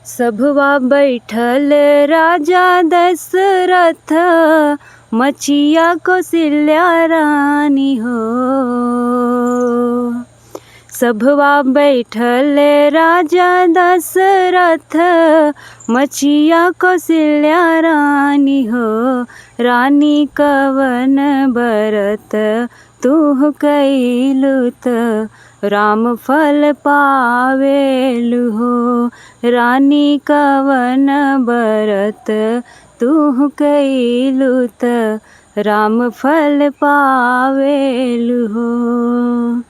सभवा बैठल राजा दशरथ, मचिया कौशल्या रानी हो। सभवा बैठल राजा दशरथ, मचिया कौशल्या रानी हो। रानी कवन बरत तू कैलुत, राम फल पावेलु हो। रानी कवन बरत तू कैलुत, राम फल पावेलु हो।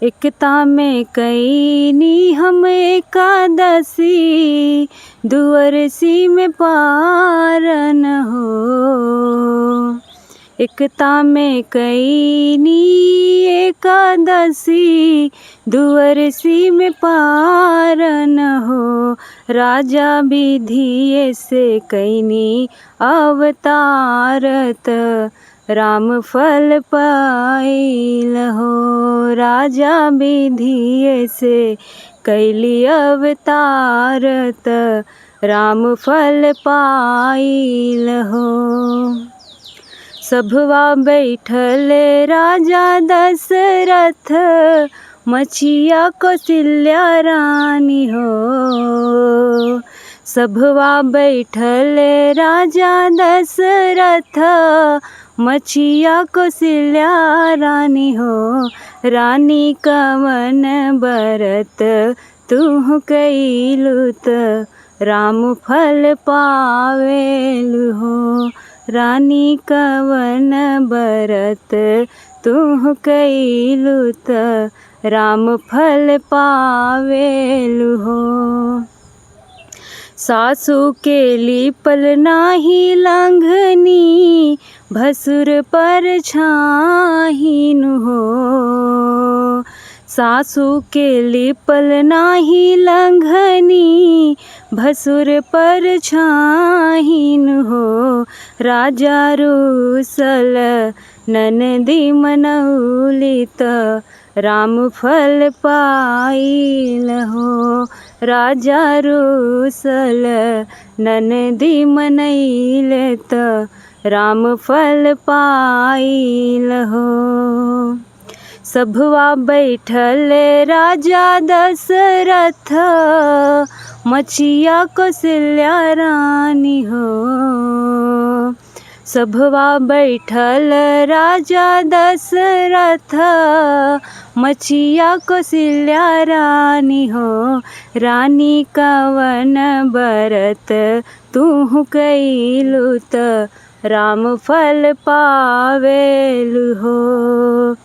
एकता में कैनी हम एकादशी, दुअरसी में पारन हो। एकता में कैनी एकादशी, दुअरसी में पारन हो। राजा विधिये से कैनी अवतारत, राम फल पाइल हो। राजा विधिये से कैली अवतारत, राम फल पाइल हो। सभवा बैठल राजा दशरथ, मचिया कौशल्या रानी हो। सभवा बैठल राजा दशरथ, मचिया कौशल्या रानी हो। रानी कवन बरत तू कैलुत, राम फल पावेलु हो। रानी कवन बरत तू कैलुत, राम फल पावेलु हो। सासू के लिपल नाही लांघनी, भसुर पर छाहिन हो। सासू के लिपल नाही लांघनी, भसुर पर छाहिन हो। राजा रूसल ननदी मनौलित, राम फल पाइल हो। राजा रूसल ननदी मनैलित, राम फल पाइल हो। सभवा बैठल राजा दशरथ, मचिया कौशल्या रानी हो। सभवा बैठल राजा दशरथ, मचिया कौशल्या रानी हो। रानी कवन बरत तू कैलुत, राम फल पावेलु हो।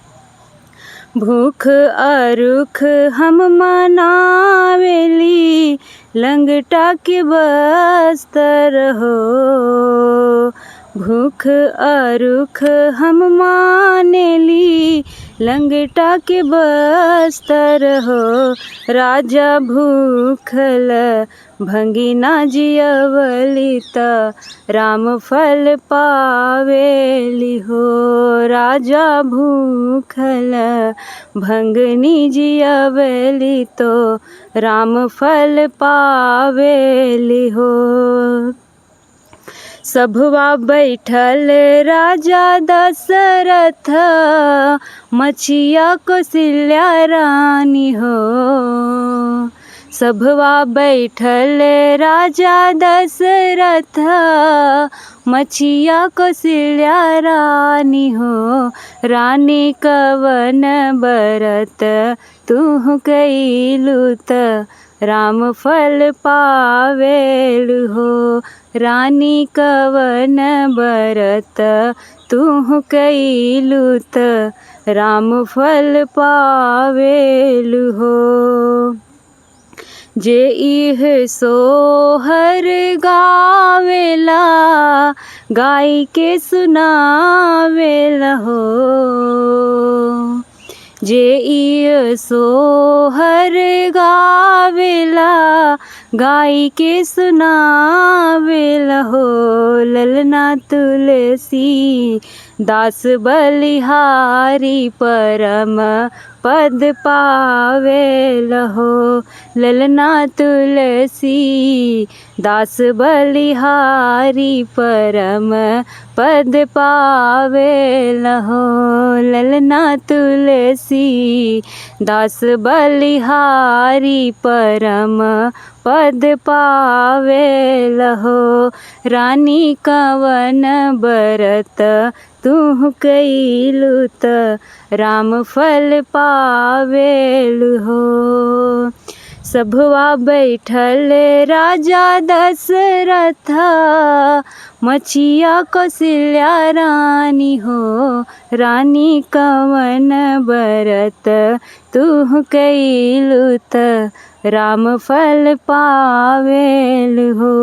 भूख अरुख हम मनावेली, लंगटा के बस्तर हो। भूख अरुख हम मानेली, लंगटा के बस्तर हो। राजा भूखल भंगिना जियवलित, राम फल पावेली हो। राजा भूखल भंगनी जियवली तो, राम फल पावेली हो। सभवा बैठल राजा दशरथ, मचिया कौशल्या रानी हो। सभवा बैठल राजा दशरथ, मचिया कौशल्या रानी हो। रानी कवन बरत तू कैलुत, राम फल पावेलु हो। रानी कवन बरत तू कैलुत, राम फल पावेलु हो। जे इह सोहर गावेला, गाई के सुनावेला हो। जे इह सोहर गावेला, गाई के सुनावेला हो। ललना तुलसी दास बलिहारी परम पद पावेल हो। ललना तुलसी दास बलिहारी परम पद पावेल हो। ललना तुलसी दास बलिहारी परम पद पावेल हो। रानी कवन बरत तुह कइलू त राम फल पावेल हो। सभवा बैठल राजा दशरथ मचिया कौशल्या रानी हो। रानी कवन बरत तुह कइलू त राम फल पावेल हो।